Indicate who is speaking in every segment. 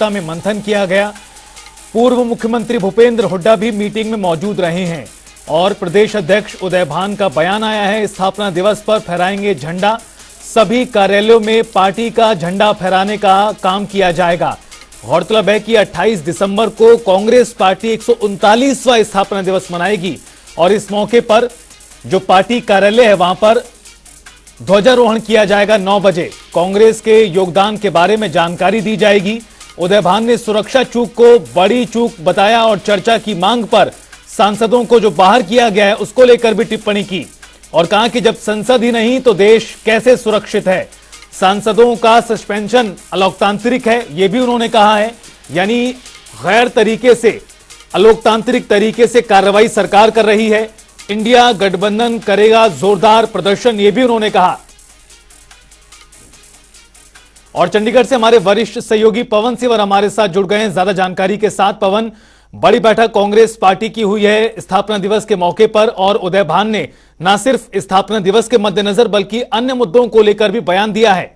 Speaker 1: अध्यक्षता में मंथन किया गया। पूर्व मुख्यमंत्री भूपेंद्र हुड्डा भी मीटिंग में मौजूद रहे हैं और प्रदेश अध्यक्ष उदय भान का बयान आया है, स्थापना दिवस पर फहराएंगे झंडा। सभी कार्यालयों में पार्टी का झंडा फहराने का काम किया जाएगा। गौरतलब है कि 28 दिसंबर को कांग्रेस पार्टी 139वां स्थापना दिवस मनाएगी और इस मौके पर जो पार्टी कार्यालय है वहां पर ध्वजारोहण किया जाएगा 9 बजे। कांग्रेस के योगदान के बारे में जानकारी दी जाएगी। उदय भान ने सुरक्षा चूक को बड़ी चूक बताया और चर्चा की मांग पर सांसदों को जो बाहर किया गया है उसको लेकर भी टिप्पणी की और कहा कि जब संसद ही नहीं तो देश कैसे सुरक्षित है। सांसदों का सस्पेंशन अलोकतांत्रिक है, यह भी उन्होंने कहा है, यानी गैर तरीके से, अलोकतांत्रिक तरीके से कार्रवाई सरकार कर रही है। इंडिया गठबंधन करेगा जोरदार प्रदर्शन, यह भी उन्होंने कहा। और चंडीगढ़ से हमारे वरिष्ठ सहयोगी पवन सिंह हमारे साथ जुड़ गए हैं ज्यादा जानकारी के साथ। पवन, बड़ी बैठक कांग्रेस पार्टी की हुई है स्थापना दिवस के मौके पर और उदय भान ने न सिर्फ स्थापना दिवस के मद्देनजर बल्कि अन्य मुद्दों को लेकर भी बयान दिया है।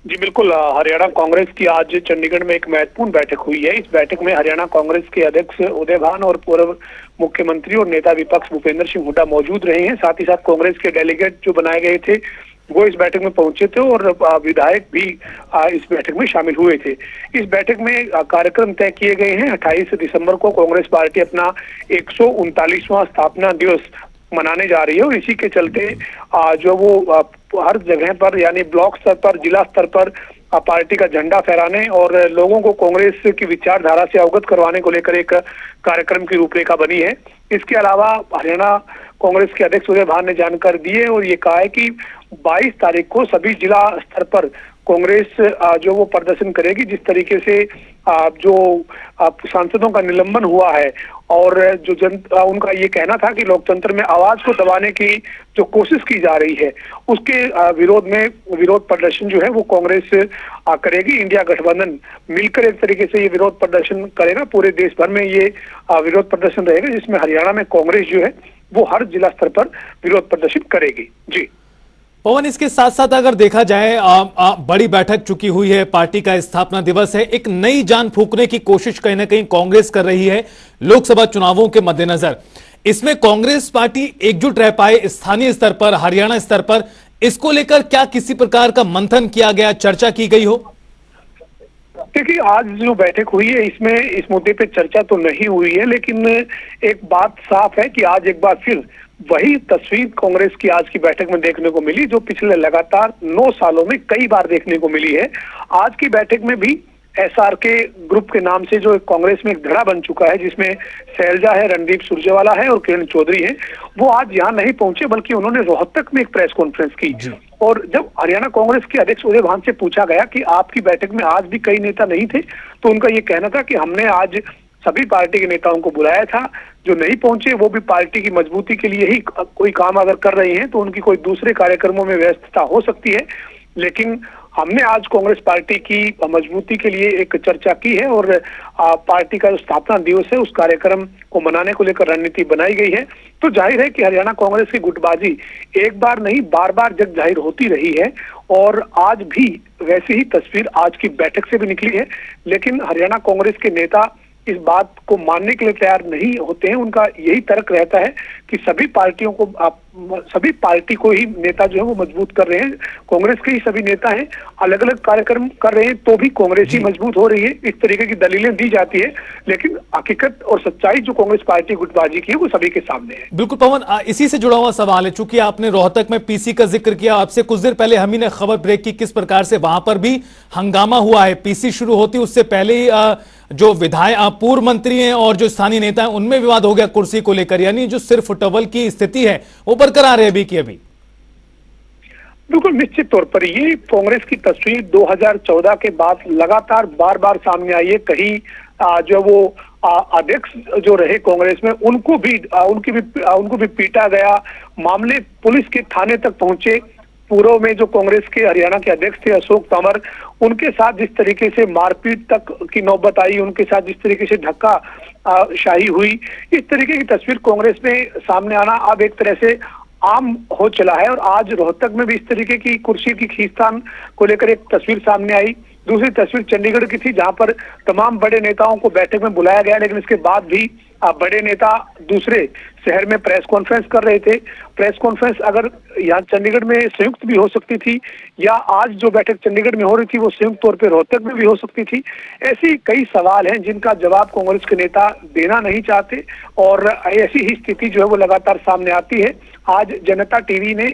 Speaker 2: जी बिल्कुल, हरियाणा कांग्रेस की आज चंडीगढ़ में एक महत्वपूर्ण बैठक हुई है। इस बैठक में हरियाणा कांग्रेस के अध्यक्ष उदय भान और पूर्व मुख्यमंत्री और नेता विपक्ष भूपेंद्र सिंह हुड्डा मौजूद रहे हैं। साथ ही साथ कांग्रेस के डेलीगेट जो बनाए गए थे वो इस बैठक में पहुंचे थे और विधायक भी इस बैठक में शामिल हुए थे। इस बैठक में कार्यक्रम तय किए गए हैं। 28 दिसंबर को कांग्रेस पार्टी अपना 139वां स्थापना दिवस मनाने जा रही है और इसी के चलते जो वो हर जगह पर यानी ब्लॉक स्तर पर, जिला स्तर पर पार्टी का झंडा फहराने और लोगों को कांग्रेस की विचारधारा से अवगत करवाने को लेकर एक कार्यक्रम की रूपरेखा बनी है। इसके अलावा हरियाणा कांग्रेस के अध्यक्ष उदय भान ने जानकारी दी है और ये कहा है कि 22 तारीख को सभी जिला स्तर पर कांग्रेस जो वो प्रदर्शन करेगी। जिस तरीके से जो सांसदों का निलंबन हुआ है और जो उनका ये कहना था कि लोकतंत्र में आवाज को दबाने की जो कोशिश की जा रही है उसके विरोध में विरोध प्रदर्शन जो है वो कांग्रेस करेगी। इंडिया गठबंधन मिलकर एक तरीके से ये विरोध प्रदर्शन करेगा। पूरे देश भर में ये विरोध प्रदर्शन रहेगा जिसमें हरियाणा में कांग्रेस जो है वो हर जिला स्तर पर विरोध प्रदर्शन करेगी। जी
Speaker 1: पवन, इसके साथ साथ अगर देखा जाए बड़ी बैठक चुकी हुई है, पार्टी का स्थापना दिवस है, एक नई जान फूंकने की कोशिश कहीं ना कहीं कांग्रेस कर रही है लोकसभा चुनावों के मद्देनजर। इसमें कांग्रेस पार्टी एकजुट रह पाए स्थानीय स्तर पर, हरियाणा स्तर पर, इसको लेकर क्या किसी प्रकार का मंथन किया गया, चर्चा की गई हो?
Speaker 2: देखिए, आज जो बैठक हुई है इसमें इस मुद्दे पे चर्चा तो नहीं हुई है, लेकिन एक बात साफ है कि आज एक बार फिर वही तस्वीर कांग्रेस की आज की बैठक में देखने को मिली जो पिछले लगातार 9 सालों में कई बार देखने को मिली है। आज की बैठक में भी एसआरके ग्रुप के नाम से जो कांग्रेस में एक धड़ा बन चुका है जिसमें शैलजा है, रणदीप सुरजेवाला है और किरण चौधरी है, वो आज यहाँ नहीं पहुंचे बल्कि उन्होंने रोहतक में एक प्रेस कॉन्फ्रेंस की। और जब हरियाणा कांग्रेस के अध्यक्ष उदय भान से पूछा गया कि आपकी बैठक में आज भी कई नेता नहीं थे, तो उनका ये कहना था कि हमने आज सभी पार्टी के नेताओं को बुलाया था, जो नहीं पहुंचे वो भी पार्टी की मजबूती के लिए ही कोई काम अगर कर रहे हैं तो उनकी कोई दूसरे कार्यक्रमों में व्यस्तता हो सकती है, लेकिन हमने आज कांग्रेस पार्टी की मजबूती के लिए एक चर्चा की है और पार्टी का जो स्थापना दिवस है उस कार्यक्रम को मनाने को लेकर रणनीति बनाई गई है। तो जाहिर है कि हरियाणा कांग्रेस की गुटबाजी एक बार नहीं बार बार जग जाहिर होती रही है और आज भी वैसी ही तस्वीर आज की बैठक से भी निकली है। लेकिन हरियाणा कांग्रेस के नेता इस बात को मानने के लिए तैयार नहीं होते हैं। उनका यही तर्क रहता है कि सभी पार्टियों को सभी पार्टी को ही नेता जो है वो मजबूत कर रहे हैं, कांग्रेस के ही सभी नेता हैं, अलग अलग कार्यक्रम कर रहे हैं तो भी कांग्रेस ही मजबूत हो रही है, इस तरीके की दलीलें दी जाती है। लेकिन हकीकत और सच्चाई जो कांग्रेस पार्टी गुटबाजी की है वो सभी के सामने है।
Speaker 1: बिल्कुल पवन, इसी से जुड़ा हुआ सवाल है, चूंकि आपने रोहतक में पीसी का जिक्र किया, आपसे कुछ देर पहले हम ही ने खबर ब्रेक की किस प्रकार से वहां पर भी हंगामा हुआ है। पीसी शुरू होती उससे पहले ही जो विधायक पूर्व मंत्री हैं और जो स्थानीय नेता हैं उनमें विवाद हो गया कुर्सी को लेकर, यानी जो सिर्फ फुटबॉल की स्थिति है वो बरकरार है अभी की अभी।
Speaker 2: बिल्कुल निश्चित तौर पर ये कांग्रेस की तस्वीर 2014 के बाद लगातार बार बार सामने आई है। कहीं जो वो अध्यक्ष जो रहे कांग्रेस में उनको भी पीटा गया, मामले पुलिस के थाने तक पहुंचे। पूर्व में जो कांग्रेस के हरियाणा के अध्यक्ष थे अशोक तंवर, उनके साथ जिस तरीके से मारपीट तक की नौबत आई, उनके साथ जिस तरीके से धक्का शाही हुई, इस तरीके की तस्वीर कांग्रेस में सामने आना अब एक तरह से आम हो चला है। और आज रोहतक में भी इस तरीके की कुर्सी की खींचतान को लेकर एक तस्वीर सामने आई। दूसरी तस्वीर चंडीगढ़ की थी, जहां पर तमाम बड़े नेताओं को बैठक में बुलाया गया, लेकिन इसके बाद भी बड़े नेता दूसरे शहर में प्रेस कॉन्फ्रेंस कर रहे थे। प्रेस कॉन्फ्रेंस अगर यहाँ चंडीगढ़ में संयुक्त भी हो सकती थी, या आज जो बैठक चंडीगढ़ में हो रही थी वो संयुक्त तौर पर रोहतक में भी हो सकती थी। ऐसी कई सवाल हैं जिनका जवाब कांग्रेस के नेता देना नहीं चाहते, और ऐसी ही स्थिति जो है वो लगातार सामने आती है। आज जनता टीवी ने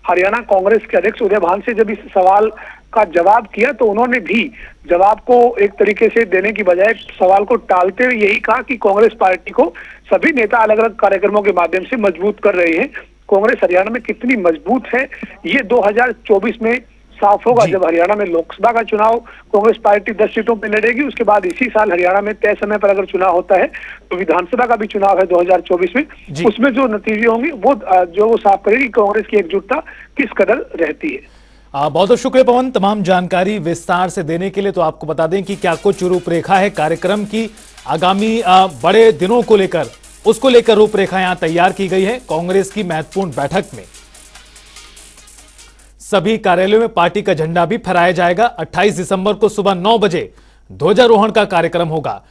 Speaker 2: हरियाणा कांग्रेस के अध्यक्ष उदय भान से जब इस सवाल का जवाब किया, तो उन्होंने भी जवाब को एक तरीके से देने की बजाय सवाल को टालते हुए यही कहा कि कांग्रेस पार्टी को सभी नेता अलग अलग कार्यक्रमों के माध्यम से मजबूत कर रहे हैं। कांग्रेस हरियाणा में कितनी मजबूत है ये 2024 में साफ होगा, जब हरियाणा में लोकसभा का चुनाव कांग्रेस पार्टी 10 सीटों पे लड़ेगी। उसके बाद इसी साल हरियाणा में तय समय पर अगर चुनाव होता है तो विधानसभा का भी चुनाव है 2024 में, उसमें जो नतीजे होंगे वो साफ करेगी कांग्रेस की एकजुटता किस कदर रहती है।
Speaker 1: बहुत बहुत शुक्रिया पवन, तमाम जानकारी विस्तार से देने के लिए। तो आपको बता दें कि क्या कुछ रूपरेखा है कार्यक्रम की आगामी बड़े दिनों को लेकर, उसको लेकर रूपरेखा यहां तैयार की गई है। कांग्रेस की महत्वपूर्ण बैठक में सभी कार्यालयों में पार्टी का झंडा भी फहराया जाएगा। 28 दिसंबर को सुबह 9 बजे ध्वजारोहण का कार्यक्रम होगा।